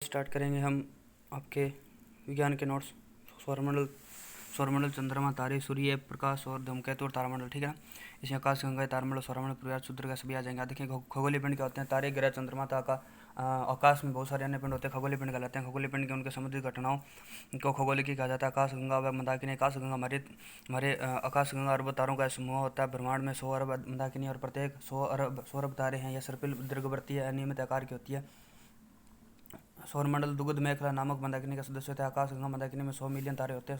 Start करेंगे हम आपके विज्ञान के नोट्स। सौरमंडल, चंद्रमा, तारे, सूर्य, प्रकाश और धूमकेतु और तारामंडल। ठीक है ना। इसमें आकाश गंगा, तारामंडल, सौरमंडल, परिवार, क्षुद्र का सभी आ जाएंगे। देखिए खगोलीय पिंड क्या होते हैं? तारे, ग्रह, चंद्रमा का आकाश में बहुत सारे अन्य पिंड होते हैं, खगोलीय पिंड कहलाते हैं। खगोलीय पिंड के उनके समुद्री घटनाओं को खगोलिकी कहा जाता है। आकाश गंगा व मंदाकिनी। आकाश गंगा हमारे आकाश गंगा अरब तारों का समूह होता है। ब्रह्मांड में 100 अरब मंदाकिनी और प्रत्येक 100 अरब तारे हैं। यह सर्पिल, दीर्घवृत्तीय, अनियमित आकार की होती है। सौरमंडल दुग्ध मेखला नामक मंदाकिनी का सदस्य होता है। आकाश गंगा मंदाकिनी में 100 मिलियन तारे होते हैं।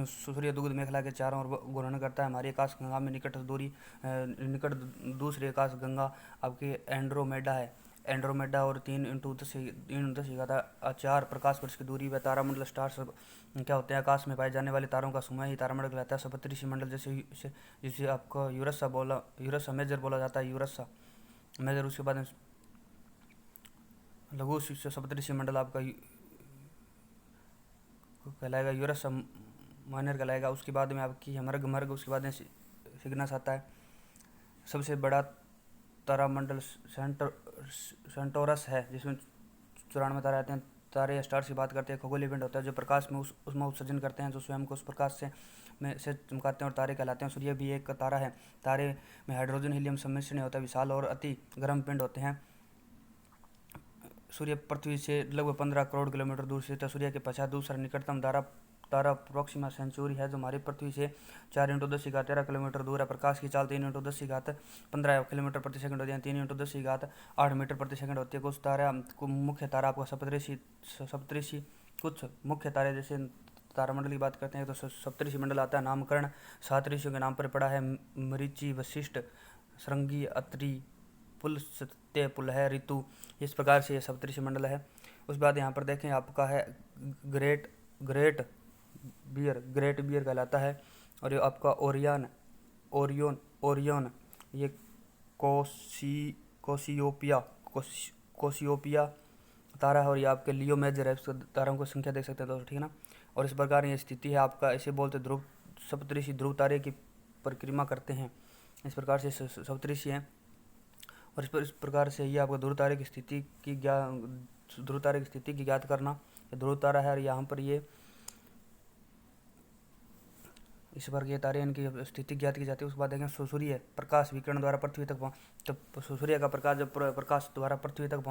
सूर्य दुग्ध मेखला के चारों ओर घूर्णन करता है। हमारी आकाश गंगा में निकट दूसरी आकाश गंगा आपकी एंड्रोमेडा है। एंड्रोमेडा और 3 × 10⁴ प्रकाश वर्ष की दूरी व तारामंडल स्टार्स क्या होते हैं? आकाश में पाए जाने वाले तारों का समूह ही तारामंडल कहलाता है। सप्तऋषि मंडल जिसे आपको यूरसा मेजर बोला जाता है। यूरसा मेजर। उसके बाद लघु सप्तऋषि मंडल आपका कहलाएगा यूरस माइनर कहलाएगा। उसके बाद में आपकी मर्ग उसके बाद में सिग्नस आता है। सबसे बड़ा तारामंडल सेंटोरस है, जिसमें 94 तारे आते हैं। तारे या स्टार्स की बात करते हैं। खगोलीय पिंड होता है जो प्रकाश में उसमें उत्सर्जन करते हैं, जो स्वयं को उस प्रकाश से चमकाते हैं और तारे कहलाते हैं। सूर्य भी एक तारा है। तारे में हाइड्रोजन हीलियम सम्मिश्रण होता है। विशाल और अति गर्म पिंड होते हैं। सूर्य पृथ्वी से लगभग 15 करोड़ किलोमीटर दूर स्थित है। सूर्य के पश्चात दूसरा निकटतम तारा प्रोक्सिमा सेंचुरी है, जो हमारी पृथ्वी से 4 × 10⁻13 किलोमीटर दूर है। प्रकाश की चाल 3 × 10⁻15 किलोमीटर प्रति सेकंड होती है। 3 × 10⁸ 8 मीटर प्रति सेकंड होती है। कुछ मुख्य तारा आपको सप्तऋषि कुछ मुख्य तारे जैसे तारामंडल की बात करते हैं तो सप्तऋषि मंडल आता है। नामकरण 7 ऋषियों के नाम पर पड़ा है। मरीचि, वशिष्ठ, श्रृंगी, अत्रि, पुलस्त्य, पुलह, ऋतु। इस प्रकार से ये सप्तऋषि मंडल है। उस बाद यहाँ पर देखें आपका है ग्रेट बियर कहलाता है। और ये आपका ओरियन ये कोसियोपिया तारा है। और ये आपके लियो मेजर है। इसको तारों की संख्या देख सकते हैं दोस्तों, ठीक है ना। और इस प्रकार ये स्थिति है आपका, इसे बोलते ध्रुव सप्तऋषि ध्रुव तारे की परिक्रमा करते हैं। इस प्रकार से सप्तऋषि हैं। और इस प्रकार से ये आपको ध्रुव तारे की स्थिति की ज्ञात करना। ध्रुव तारा है और यहाँ पर ये इस बार ये तारे इनकी स्थिति ज्ञात की जाती है। उसके बाद देखें सूर्य प्रकाश विकिरण द्वारा पृथ्वी तक तो सूर्य का प्रकाश जब प्रकाश द्वारा पृथ्वी तक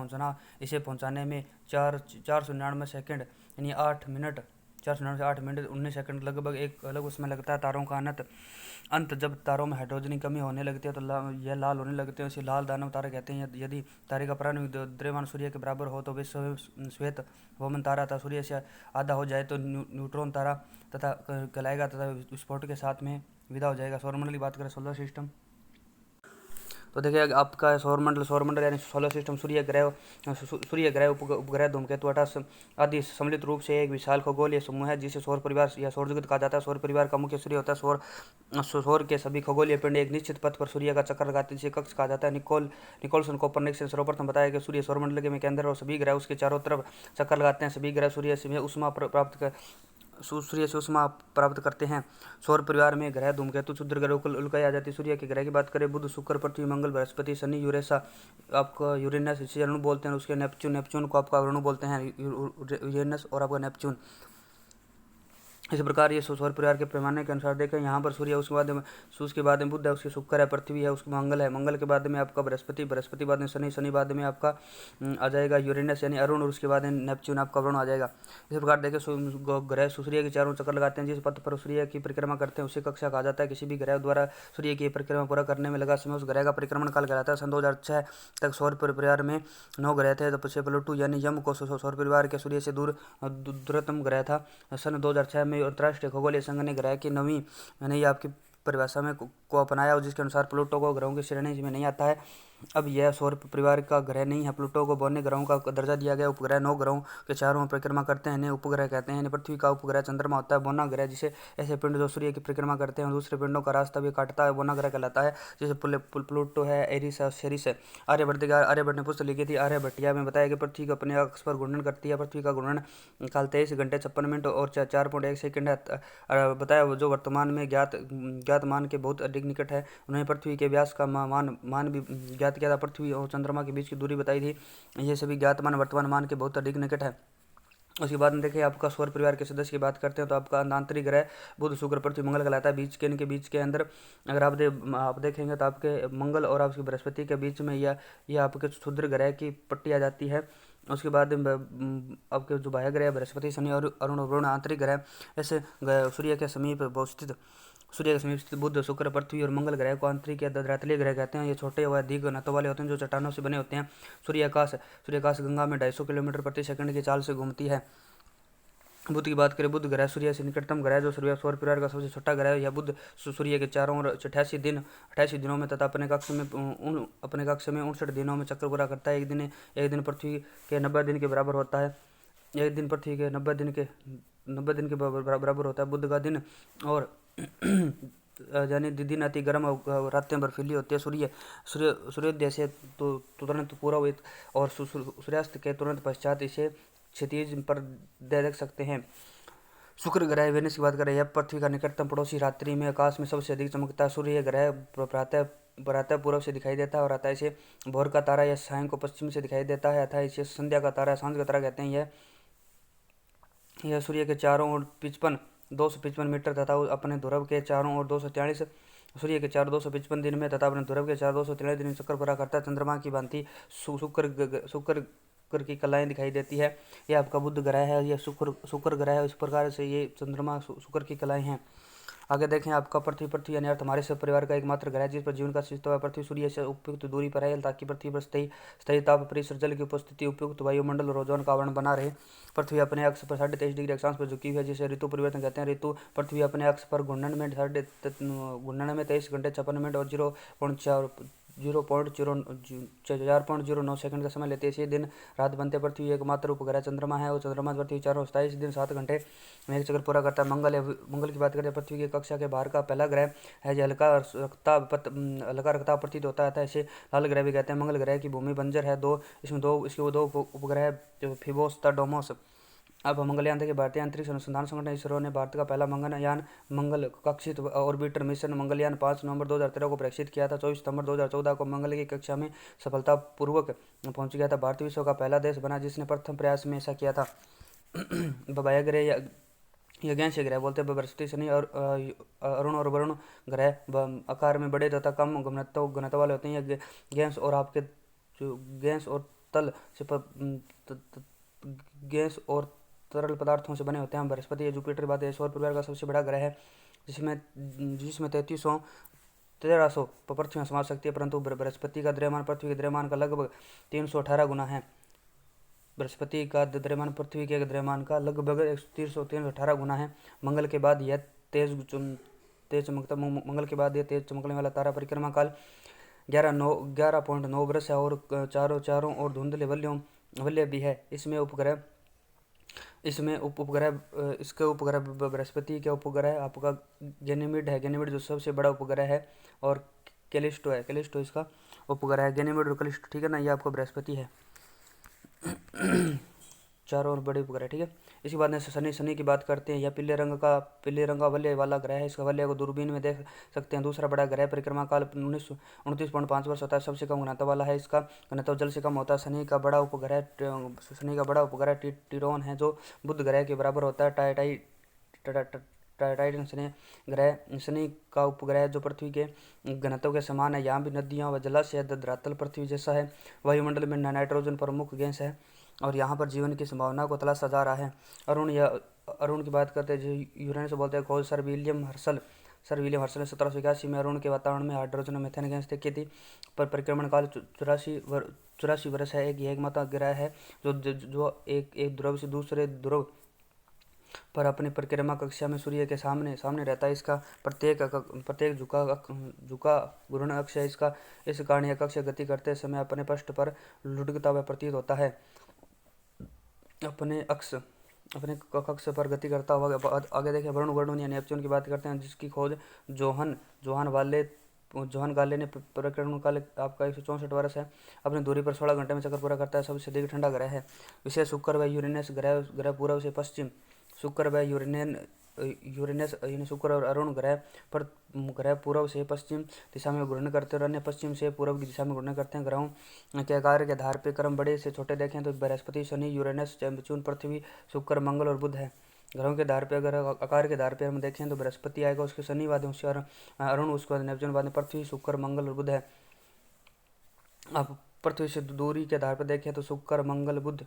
इसे पहुंचाने में 499 सेकंड यानी 8 मिनट 499 से 8 मिनट 19 सेकंड लगभग एक अलग उसमें लगता है। तारों का अंत जब तारों में हाइड्रोजन की कमी होने लगती है तो यह लाल होने लगते हैं। इसे लाल दानव तारे कहते हैं। यदि तारे का प्रारंभिक द्रव्यमान सूर्य के बराबर हो तो वे श्वेत वमन तारा था। सूर्य से आधा हो जाए तो न्यूट्रॉन तारा तथा कहलाएगा तथा विस्फोट के साथ में विदा हो जाएगा। सौरमंडल की बात करें, सोलर सिस्टम, तो देखिए आपका सौरमंडल यानी सोलर सिस्टम सूर्य ग्रह उपग्रह धूमकेतु 28 आदि सम्मिलित रूप से एक विशाल खगोलीय समूह है, जिसे सौर परिवार या सौरजगत कहा जाता है। सौर परिवार का मुख्य सूर्य होता है। सौर के सभी खगोलीय पिंड एक निश्चित पथ पर सूर्य का चक्कर लगाते हैं, जिसे कक्ष कहा जाता है। निकोलसन कोपरनिकस ने सर्वप्रथम बताया कि सूर्य सौरमंडल के केंद्र और सभी ग्रह उसके चारों तरफ चक्कर लगाते हैं। सभी ग्रह सूर्य से उष्मा प्राप्त करते हैं। सौर परिवार में ग्रह धूमकेतु क्षुद्र ग्रह को उल्काई आ जाती है। सूर्य के ग्रह की बात करें, बुध, शुक्र, पृथ्वी, मंगल, बृहस्पति, शनि, यूरेसा आपका यूरेनस, इसे अणु बोलते हैं। उसके नेपच्यून को आपका अणु बोलते हैं, यूरेनस और आपका नेपच्यून। इस प्रकार ये सौर परिवार के पैमाने के अनुसार देखें, यहाँ पर सूर्य, उसके बाद में बुध है, उसके शुक्र है, पृथ्वी है, उसके मंगल है, मंगल के बाद में आपका बृहस्पति बाद में शनि बाद में आपका आ जाएगा यूरेनस यानी अरुण, और उसके बाद में नेपच्यून आपका वरुण आ जाएगा। इस प्रकार देखें ग्रह सूर्य के चारों चक्कर लगाते हैं। जिस पथ पर सूर्य की परिक्रमा करते हैं उसे कक्षा कहा जाता है। किसी भी ग्रह द्वारा सूर्य की परिक्रमा पूरा करने में लगा समय उस ग्रह का परिक्रमण काल कहलाता है। सन 2006 तक सौर परिवार में 9 ग्रह थे। तो पीछे प्लूटो यानी यम को सौर परिवार के सूर्य से दूरतम ग्रह था। सन 2006 में अंतर्राष्ट्रीय खगोलीय संघ ने ग्रह की नवीं यानी आपकी परिभाषा में को अपनाया, जिसके अनुसार प्लूटो को ग्रहों की श्रेणी में नहीं आता है। अब यह सौर परिवार का ग्रह नहीं है। प्लूटो को बोने ग्रहों का दर्जा दिया गया। उपग्रह 9 ग्रहों के चारों में परिक्रमा करते हैं, इन्हें उपग्रह कहते हैं। पृथ्वी का उपग्रह चंद्रमा होता है। बोना ग्रह जिसे ऐसे पिंड जो सूर्य की परिक्रमा करते हैं दूसरे पिंडों का रास्ता भी काटता है, बोना ग्रह कहलाता है। जैसे प्लूटो है, एरिस है, सेरिस है। आर्यभट्ट ने पुस्तक लिखी थी आर्यभट्टिया में बताया कि पृथ्वी को अपने अक्ष पर घूर्णन करती है। पृथ्वी का घूर्णन काल 23 घंटे 56 मिनट और 4.1 सेकंड है। बताया जो वर्तमान में ज्ञात मान के बहुत अधिक निकट है। उन्होंने पृथ्वी के व्यास का मान भी ज्ञात किया था। पृथ्वी और चंद्रमा के बीच की दूरी बताई थी। ये सभी ज्ञात मान वर्तमान मान के बहुत अधिक निकट है। उसके बाद में देखिए आपका सौर परिवार के सदस्य की बात करते हैं तो आपका आंतरिक ग्रह बुध शुक्र पृथ्वी मंगल कहलाता है। बीच के इनके बीच के अंदर अगर आप देखेंगे तो आपके मंगल और आपकी बृहस्पति के बीच में यह आपके क्षुद्र ग्रह की पट्टी आ जाती है। उसके बाद आपके जो बाह्य ग्रह बृहस्पति शनि और अरुण और वरुण आंतरिक ग्रह ऐसे सूर्य के समीप स्थित सूर्य के समीप स्थित बुध शुक्र पृथ्वी और मंगल ग्रह को आंतरिक या धरातलीय ग्रह कहते हैं। ये छोटे व अधिक घनत्व वाले होते हैं जो चट्टानों से बने होते हैं। सूर्याकाश गंगा में 250 किलोमीटर प्रति सेकंड की चाल से घूमती है। बुध की बात करें, बुध ग्रह सूर्य से निकटतम ग्रह जो सौर परिवार का सबसे छोटा ग्रह है। यह बुध सूर्य के चारों ओर 88 दिनों में तथा अपने कक्ष में 59 दिनों में चक्कर पूरा करता है। एक दिन पृथ्वी के 90 दिन के बराबर होता है। एक दिन पृथ्वी के 90 दिन के बराबर होता है। बुध का दिन और यानी दिन अति गर्म और रातें बर्फीली होती है। सूर्योदय से तो तुरंत पूर्व और सूर्यास्त के तुरंत पश्चात इसे क्षितिज पर देख सकते हैं। शुक्र ग्रह वेनस की बात करें, यह पृथ्वी का निकटतम पड़ोसी रात्रि में आकाश में सबसे अधिक चमकता है। सूर्य ग्रह प्रातः पूर्व से दिखाई देता है और अतः इसे भोर का तारा या सायं को पश्चिम से दिखाई देता है। अतः इसे संध्या का तारा, सांझ का तारा कहते हैं। यह सूर्य के चारों ओर 255 मीटर तथा अपने ध्रुव के चारों ओर 243 सूर्य के 255 दिन में तथा अपने ध्रुव के 243 दिन में चक्कर पूरा करता है। चंद्रमा की भांति शुक्र की कलाएं दिखाई देती है। यह आपका बुध ग्रह है, यह शुक्र ग्रह है। इस प्रकार से ये चंद्रमा शुक्र की कलाएं हैं। आगे देखें आपका पृथ्वी यानी अर्थ हमारे सब परिवार का एकमात्र ग्रह है जिस पर जीवन का अस्तित्व है। पृथ्वी सूर्य से उपयुक्त दूरी पर है ताकि पृथ्वी पर स्थायी ताप परिसर जल की उपस्थिति, उपयुक्त वायुमंडल और ओजोन का आवरण बना रहे। पृथ्वी अपने अक्ष पर 23.5 डिग्री अक्षांश पर झुकी हुई है जिसे ऋतु परिवर्तन कहते हैं। ऋतु पृथ्वी अपने अक्ष पर घूर्णन में 23 घंटे 56 मिनट और 4.09 सेकंड का समय लेते हैं। इसी दिन रात बनते पृथ्वी एकमात्र उपग्रह चंद्रमा है और चंद्रमा पृथ्वी 427 दिन 7 घंटे में एक चक्कर पूरा करता है। मंगल की बात करें, पृथ्वी की कक्षा के बाहर का पहला ग्रह है जो हल्का रक्ताभ प्रतीत होता है। इसे लाल ग्रह भी कहते हैं। मंगल ग्रह की भूमि बंजर है। इसके दो उपग्रह फिबोस तथा डोमोस। अब मंगलयान के भारतीय अंतरिक्ष अनुसंधान संगठन इसरो ने भारत का पहला मंगलयान मंगल कक्षित ऑर्बिटर मिशन मंगलयान 5 नवंबर 2013 को प्रेषित किया था। 24 सितंबर 2014 को मंगल की कक्षा में सफलतापूर्वक पहुंच गया था। भारत विश्व का पहला देश बना जिसने प्रथम प्रयास में ऐसा किया था। बाह्य ग्रह गैसीय ग्रह बोलते हैं। बृहस्पति शनि और अरुण और वरुण ग्रह आकार में बड़े तथा कम घनत्व वाले होते हैं। गैस और आपके गैस और तल से गैस और तरल पदार्थों से बने होते हैं। बृहस्पति या जुपिटर बाद सौर परिवार का सबसे बड़ा ग्रह है जिसमें 1300 पृथ्वी में समा सकती है, परंतु बृहस्पति का द्रव्यमान पृथ्वी के द्रव्यमान का लगभग 318 गुना है। बृहस्पति का द्रव्यमान पृथ्वी के द्रव्यमान का लगभग 318 गुना है। मंगल के बाद यह तेज चमकने वाला तारा परिक्रमा काल 11.9 वर्ष है और चारों और धुंधले वलय भी है। इसके उपग्रह बृहस्पति के उपग्रह आपका गैनीमेड है। गैनीमेड जो सबसे बड़ा उपग्रह है और कैलिस्टो इसका उपग्रह है। गैनीमेड और कैलिस्टो, ठीक है ना, ये आपका बृहस्पति है। चारों ओर बड़े उपग्रह, ठीक है। इसके बाद में शनि की बात करते हैं। यह पीले रंग का वलय वाला ग्रह है। इसका वलय को दूरबीन में देख सकते हैं। दूसरा बड़ा ग्रह परिक्रमा काल 29.5 वर्ष होता है। सबसे कम घनत्व वाला है। इसका घनत्व जल से कम होता है। शनि का बड़ा उपग्रह टिरोन है जो बुध ग्रह के बराबर होता है। टाइटन शनि का उपग्रह जो पृथ्वी के घनत्व के समान है। यहाँ भी नदियाँ व जलाशय धरातल पृथ्वी जैसा है। वायुमंडल में नाइट्रोजन प्रमुख गैस है और यहाँ पर जीवन की संभावना को तलाशा जा रहा है। अरुण की बात करते हैं जो यूरेनस बोलते हैं। खोज सर विलियम हर्शल ने 1781 में अरुण के वातावरण में हाइड्रोजन और मीथेन गैस देखी थी। पर परिक्रमण काल 84 वर्ष है। यह एकमात्र ग्रह है जो एक ध्रुव से दूसरे ध्रुव पर अपनी परिक्रमा कक्षा में सूर्य के सामने रहता है। इसका प्रत्येक झुका घूर्ण अक्ष है। इस कारण यह कक्ष गति करते समय अपने पृष्ठ पर लुढ़कता हुआ प्रतीत होता है। अपने कक्ष पर गति करता हुआ। आगे देखें वरुण या नेपच्यून की बात करते हैं जिसकी खोज जोहान गाले ने परिक्रमण काल आपका 164 वर्ष है। अपनी दूरी पर 16 घंटे में चक्कर पूरा करता है। सबसे अधिक ठंडा ग्रह है। विशेष शुक्र व यूरेनस ग्रह पूर्व से पश्चिम शुक्र व यूरेनस यानी शुक्र और अरुण ग्रह पूर्व से पश्चिम दिशा में घूर्णन करते हैं और अन्य पश्चिम से पूर्व की दिशा में घूर्णन करते हैं। ग्रहों के आकार के आधार पर क्रम बड़े से छोटे देखें तो बृहस्पति, शनि, यूरेनस, नेपच्यून, पृथ्वी, शुक्र, मंगल और बुध है। ग्रहों के आधार पर अगर आकार के आधार पर हम देखें तो बृहस्पति आएगा, उसके शनि बाद उसके अरुण, उसके बाद नेपच्यून, बाद में पृथ्वी, शुक्र, मंगल और बुध है। अब पृथ्वी से दूरी के आधार पर देखें तो शुक्र मंगल बुध,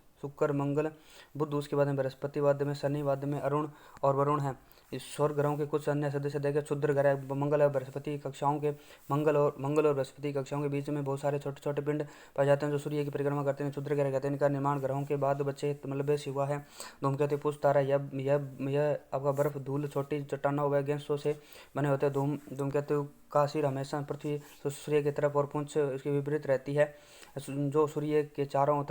उसके बाद में बृहस्पति, बाद में शनि, बाद में अरुण और वरुण है। इस सौर ग्रहों के कुछ अन्य सदस्य देखें, क्षुद्र ग्रह मंगल और बृहस्पति कक्षाओं के मंगल और बृहस्पति कक्षाओं के बीच में बहुत सारे छोटे छोटे पिंड पाए जाते हैं जो सूर्य की परिक्रमा करते हैं, क्षुद्र ग्रह कहते हैं। इनका निर्माण ग्रहों के बाद बच्चे मलबे से हुआ है। धूमकेतु, पुष्प तारा, यह आपका बर्फ, धूल, छोटी चट्टानों व गैसों से बने होते हैं। धूमकेतु का सिर हमेशा पृथ्वी सूर्य की तरफ और पूंछ इसके विपरीत रहती है, जो सूर्य के चारों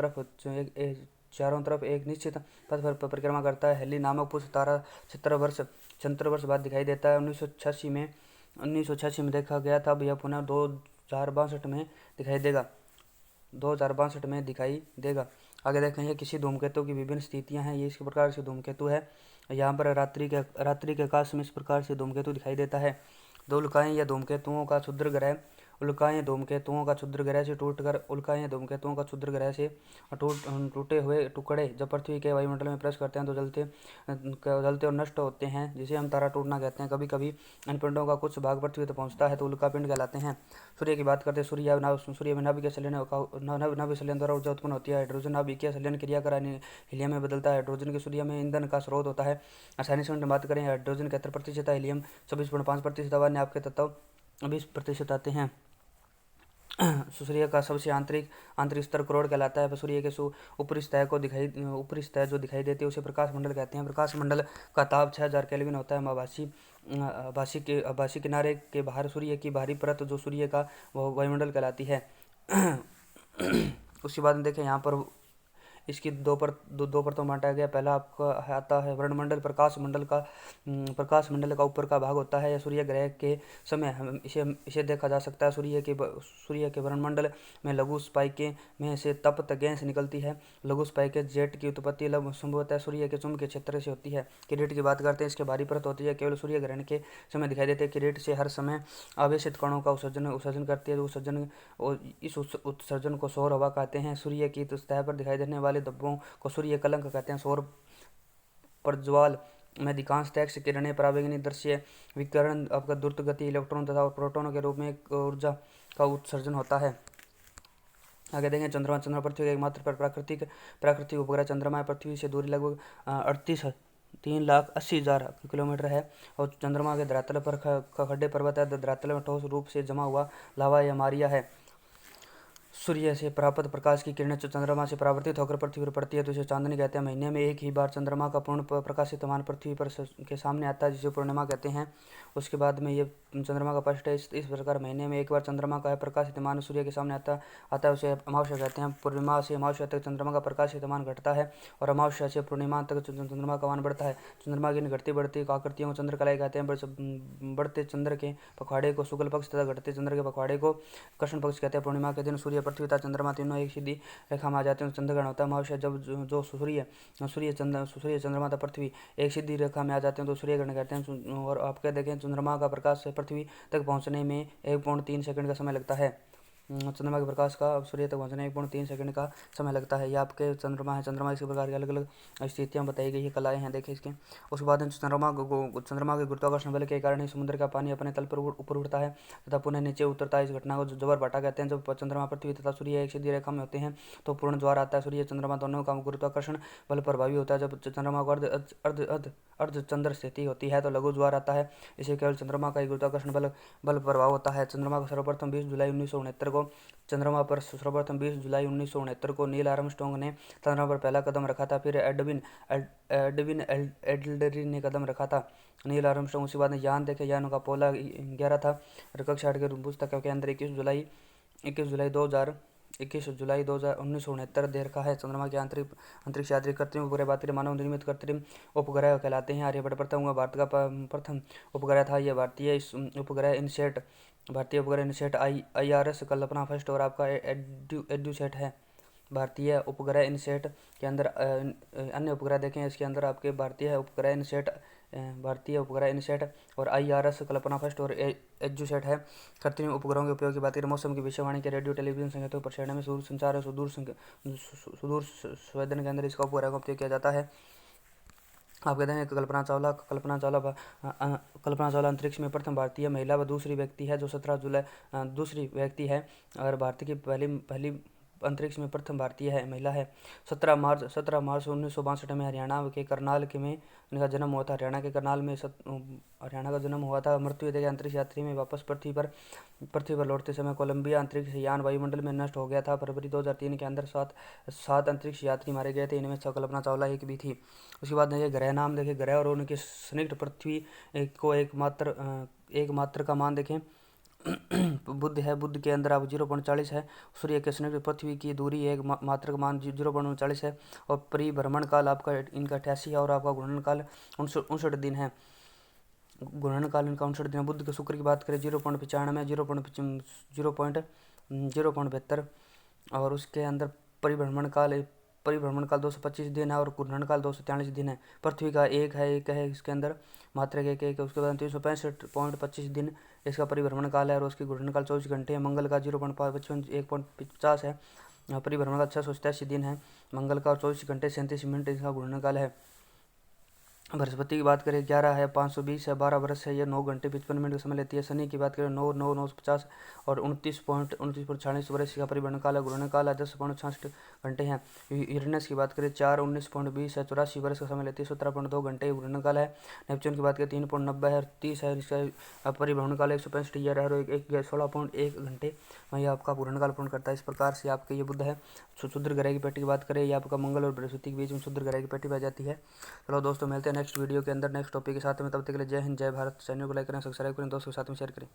तरफ एक निश्चित पथ पर परिक्रमा करता है। हेली नामक पुष्प तारा 76 वर्ष बाद दिखाई देता है। 1986 में देखा गया था। अब यह पुनः 2062 में दिखाई देगा। आगे देखें, ये किसी धूमकेतु की विभिन्न स्थितियां हैं। ये इस प्रकार से धूमकेतु है। यहाँ पर रात्रि के आकाश में इस प्रकार से धूमकेतु दिखाई देता है। दो उल्काएं या धूमकेतुओं का क्षुद्र ग्रह धूमकेतुओं का क्षुद्र ग्रह से टूटे हुए टुकड़े जब पृथ्वी के वायुमंडल में प्रवेश करते हैं तो जलते और नष्ट होते हैं, जिसे हम तारा टूटना कहते हैं। कभी कभी इन पिंडों का कुछ भाग पृथ्वी तक पहुंचता है तो उल्का पिंड कहलाते हैं। सूर्य की बात करते हैं। सूर्य में नाभिकीय संलयन द्वारा ऊर्जा उत्पन्न होती है। हाइड्रोजन नाभिकीय संलयन क्रिया कर हीलियम में बदलता है। हाइड्रोजन के सूर्य में ईंधन का स्रोत होता है। रासायनिक संरचना की बात करें, हाइड्रोजन 71% है, हीलियम 26.5%, अन्य आपके तत्व 20% आते हैं। सूर्य का सबसे आंतरिक स्तर करोड़ कहलाता है। सूर्य के ऊपरी सतह जो दिखाई देती है उसे प्रकाश मंडल कहते हैं। प्रकाश मंडल का ताप 6000 केल्विन होता है। आभासी किनारे के बाहर सूर्य की बाहरी परत जो सूर्य का वायुमंडल कहलाती है। उसके बाद में देखें, यहाँ पर इसकी दो परतों में बांटा गया। पहला आपका आता है वर्णमंडल। प्रकाश मंडल का ऊपर का भाग होता है। सूर्य ग्रह के समय हम इसे देखा जा सकता है। सूर्य के वर्णमंडल में लघु स्पाइके में से तप्त गैस निकलती है। लघु स्पाइके जेट की उत्पत्ति संभवतः सूर्य के चुंबकीय क्षेत्र से होती है। किरीट की बात करते हैं, इसके बाहरी परत होती है, केवल सूर्य ग्रहण के समय दिखाई देते हैं। किरीट से हर समय आवेशित कणों का उत्सर्जन करती है। इस उत्सर्जन को सौर हवा कहते हैं। सूर्य की सतह पर दिखाई देने वाले धब्बों को सूर्य कलंक कहते हैं। सौर प्रज्वाल में अधिकांश एक्स किरणें पराबैंगनी दृश्य विकिरण आपका द्रुत गति इलेक्ट्रॉन तथा प्रोटॉनों के रूप में एक ऊर्जा का उत्सर्जन होता है। आगे देखें, चंद्रमा पृथ्वी का एकमात्र प्राकृतिक उपग्रह चंद्रमा है। पृथ्वी से दूरी लगभग 3,80,000 किलोमीटर है और चंद्रमा के धरातल पर खड्डे पर्वत है। धरातल में ठोस रूप से जमा हुआ लावा या मारिया है। सूर्य से प्राप्त प्रकाश की किरणें चंद्रमा से परावर्तित होकर पृथ्वी पर पड़ती है तो इसे चांदनी कहते हैं। महीने में एक ही बार चंद्रमा का पूर्ण प्रकाशितमान पृथ्वी पर के सामने आता है, जिसे पूर्णिमा कहते हैं। उसके बाद में ये चंद्रमा का पृष्ठ है। इस प्रकार महीने में एक बार चंद्रमा का प्रकाशितमान सूर्य के सामने आता है, उसे अमावस्या कहते हैं। पूर्णिमा से अमावस्या तक चंद्रमा का प्रकाशितमान घटता है और अमावस्या से पूर्णिमा तक चंद्रमा का मान बढ़ता है। चंद्रमा की घटती बढ़ती आकृतियों को चंद्रकलाएं कहते हैं। बढ़ते चंद्र के पखवाड़े को शुक्ल पक्ष तथा घटते चंद्र के पखवाड़े को कृष्ण पक्ष कहते हैं। पूर्णिमा के दिन सूर्य, पृथ्वी तथा चंद्रमा तीनों एक सीधी रेखा में आ जाते हैं, चंद्रग्रहण होता है। अमावस्या जब जो सूर्य चंद्रमा तथा पृथ्वी एक सीधी रेखा में आ जाते हैं तो सूर्य ग्रहण कहते हैं। और आप क्या देखें, चंद्रमा का प्रकाश पृथ्वी तक पहुंचने में 1.3 सेकंड का समय लगता है। चंद्रमा के प्रकाश का सूर्य तक पहुंचने 1.3 सेकंड का समय लगता है। ये आपके चंद्रमा है। चंद्रमा इसी प्रकार की अलग अलग स्थितियाँ बताई गई है, कलाएँ हैं, देखिए इसके। उसके बाद चंद्रमा के गुरुत्वाकर्षण बल के कारण ही समुद्र का पानी अपने तल पर ऊपर उठता है तथा पुनः नीचे उतरता है। इस घटना को जबर भाटा कहते हैं। जब चंद्रमा, पृथ्वी तथा सूर्य एक सीधी रेखा में होते हैं तो पूर्ण ज्वार आता है। सूर्य चंद्रमा दोनों का गुरुत्वाकर्षण बल प्रभावी होता है। जब चंद्रमा को अर्ध चंद्र स्थिति होती है तो लघु ज्वार आता है। इसे केवल चंद्रमा का ही गुरुत्वाकर्षण बल प्रभाव होता है। चंद्रमा को सर्वप्रथम 20 जुलाई 1969 को नील आर्मस्ट्रॉन्ग ने चंद्रमा पर पहला कदम रखा था। फिर एडविन एल्डरिन ने कदम रखा था। नील आर्मस्ट्रॉन्ग, उसके बाद यान देखे, यान का पोला 11 था। कक्षा 8 के पुस्तक के अंदर 21 जुलाई 1969 दे रखा है। चंद्रमा के अंतरिक्ष यात्री कृत्रिम उपग्रह भारतीय मानव निर्मित कृत्रिम उपग्रह कहलाते हैं। आर्यभट्ट प्रथम हुआ भारत का प्रथम उपग्रह था। यह भारतीय उपग्रह इनसेट IRS कल्पना फर्स्ट और आपका एड्यूसेट है। भारतीय उपग्रह इनसेट के अंदर अन्य उपग्रह देखें, इसके अंदर आपके भारतीय उपग्रह इनसेट भारतीय उपग्रह इनसैट और IRS कल्पना फर्स्ट और एजुसेट है। कृत्रिम उपग्रहों के उपयोग की बात करें, मौसम की भविष्यवाणी के रेडियो टेलीविजन संकेतों पर प्रसारण में सूर्य संचार और सुदूर संवेदन के अंदर इसका उपग्रह का उपयोग किया जाता है। आप कहते हैं कल्पना चावला अंतरिक्ष में प्रथम भारतीय महिला व दूसरी व्यक्ति है जो 17 जुलाई दूसरी व्यक्ति है और भारत की पहली अंतरिक्ष में प्रथम भारतीय है महिला है। 17 मार्च 1962 में हरियाणा के करनाल के में इनका जन्म हुआ था। हरियाणा के करनाल में हरियाणा का जन्म हुआ था। मृत्यु देखिए अंतरिक्ष यात्री में वापस पृथ्वी पर लौटते समय कोलंबिया अंतरिक्ष यान वायुमंडल में नष्ट हो गया था। फरवरी 2003 के अंदर सात अंतरिक्ष यात्री मारे गए थे, इनमें कल्पना चावला एक भी थी। उसके बाद देखिए ग्रह नाम देखिए, ग्रह और उनके संयुक्त पृथ्वी को एक मात्र का मान देखें बुध है। बुध के अंदर आप 0.40 है। सूर्य के संयुक्त पृथ्वी की दूरी एक मात्र का मान 0.39 है और परिभ्रमण काल आपका इनका 88 है और आपका घूर्णन काल 59 दिन है। घूर्णन काल इनका 59 दिन है। बुध के शुक्र की बात करें 0.95 0.72 और उसके अंदर परिभ्रमण काल 225 दिन है और घूर्णन काल 243 दिन है। पृथ्वी का एक है इसके अंदर मात्रक एक उसके बाद 365.25 दिन इसका परिभ्रमण काल है और उसकी घूर्णन काल 24 घंटे है। मंगल का 0.55 1.50 है, परिभ्रमण का 687 दिन है मंगल का और 24 घंटे 37 मिनट इसका घूर्णन काल है। बृहस्पति की बात करें 11 है 520 है 12 वर्ष है, ये 9 घंटे 55 मिनट का समय लेती है। शनि की बात करें 9 और 29.46 वर्ष का परिभ्रमण काल है। घूर्णन काल है 10.66 घंटे हैं। यूरेनस की बात करें 4 19.20 है 84 वर्ष का समय लेती है। 17.2 घंटे घूर्णन काल है। नेपच्यून की बात करें 3.90 है 30 है, इसका परिभ्रमण काल 165 ईयर है और 16.1 घंटे वही आपका घूर्णन काल पूर्ण करता है। इस प्रकार से आपके ये बुध है। क्षुद्र ग्रह की पेटी की बात करें, ये आपका मंगल और बृहस्पति के बीच में क्षुद्र ग्रह की पेटी पाई जाती है। चलो दोस्तों, मिलते हैं नेक्स्ट वीडियो के अंदर नेक्स्ट टॉपिक के साथ में। तब तक के लिए जय हिंद, जय भारत। चैनल को लाइक करें, सब्सक्राइब करें, दोस्तों के साथ में शेयर करें।